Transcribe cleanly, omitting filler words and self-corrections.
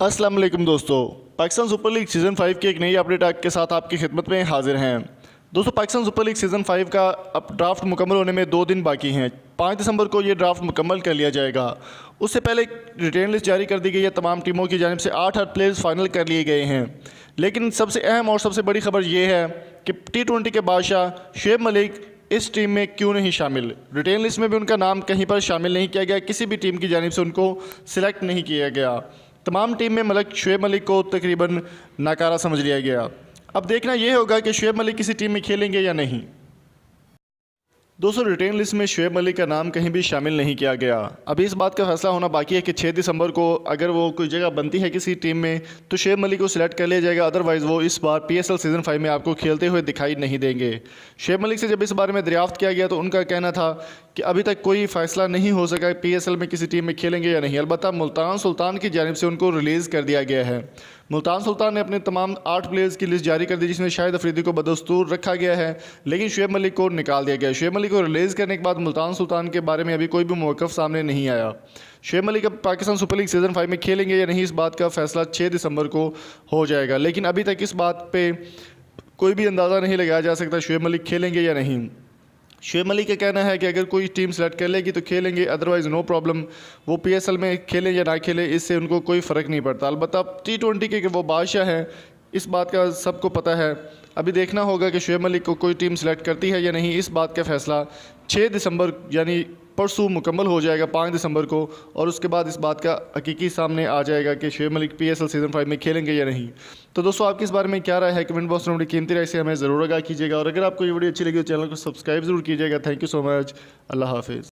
अस्सलाम वालेकुम दोस्तों, पाकिस्तान सुपर लीग सीज़न 5 की एक नई अपडेट के साथ आपकी खिदमत में हाजिर हैं। दोस्तों, पाकिस्तान सुपर लीग सीज़न 5 का अब ड्राफ्ट मुकम्मल होने में 2 दिन बाकी हैं। 5 दिसंबर को ये ड्राफ्ट मुकम्मल कर लिया जाएगा। उससे पहले रिटेन लिस्ट जारी कर दी गई है। तमाम टीमों की जानिब से 8 प्लेयर्स फाइनल कर लिए गए हैं। लेकिन सबसे अहम और सबसे बड़ी खबर ये है कि T20 के बादशाह शुएब मलिक इस टीम में क्यों नहीं शामिल। रिटेन लिस्ट में भी उनका नाम कहीं पर शामिल नहीं किया गया, किसी भी टीम की जानिब से उनको सिलेक्ट नहीं किया गया। तमाम टीम में शुएब मलिक को तकरीबन नाकारा समझ लिया गया। अब देखना यह होगा कि शुएब मलिक किसी टीम में खेलेंगे या नहीं। दोस्तों, रिटेन लिस्ट में शुएब मलिक का नाम कहीं भी शामिल नहीं किया गया। अभी इस बात का फैसला होना बाकी है कि 6 दिसंबर को अगर वो कोई जगह बनती है किसी टीम में तो शुएब मलिक को सिलेक्ट कर लिया जाएगा। अदरवाइज़ वो इस बार PSL सीज़न 5 में आपको खेलते हुए दिखाई नहीं देंगे। शुएब मलिक से जब इस बारे में दरियाफ्त किया गया तो उनका कहना था कि अभी तक कोई फ़ैसला नहीं हो सका PSL में किसी टीम में खेलेंगे या नहीं। अलबत्ता मुल्तान सुल्तान की जानिब से उनको रिलीज़ कर दिया गया है। मुल्तान सुल्तान ने अपने तमाम 8 प्लेयर्स की लिस्ट जारी कर दी, जिसमें शाहिद अफरीदी को बदस्तूर रखा गया है, लेकिन शुएब मलिक को निकाल दिया गया। शुएब मलिक को रिलीज़ करने के बाद मुल्तान सुल्तान के बारे में अभी कोई भी मौक़िफ़ सामने नहीं आया। शुएब मलिक अब पाकिस्तान सुपर लीग सीज़न 5 में खेलेंगे या नहीं, इस बात का फ़ैसला 6 दिसंबर को हो जाएगा। लेकिन अभी तक इस बात पर कोई भी अंदाज़ा नहीं लगाया जा सकता शुएब मलिक खेलेंगे या नहीं। शुएब मलिक का कहना है कि अगर कोई टीम सेलेक्ट कर लेगी तो खेलेंगे, अदरवाइज़ नो प्रॉब्लम। वो PSL में खेलें या ना खेलें, इससे उनको कोई फ़र्क नहीं पड़ता। अलबत्ता T20 के वो बादशाह हैं, इस बात का सबको पता है। अभी देखना होगा कि शुएब मलिक को कोई टीम सेलेक्ट करती है या नहीं। इस बात का फ़ैसला 6 दिसंबर यानी परसों मुकम्मल हो जाएगा, 5 दिसंबर को, और उसके बाद इस बात का हकीकी सामने आ जाएगा कि शुएब मलिक PSL सीज़न 5 में खेलेंगे या नहीं। तो दोस्तों, आपकी इस बारे में क्या राय है कमेंट बॉक्स में अपनी कीमती राय से हमें ज़रूर आगाह कीजिएगा। और अगर आपको ये वीडियो अच्छी लगी तो चैनल को सब्सक्राइब ज़रूर कीजिएगा। Thank you so much. अल्लाह हाफिज़।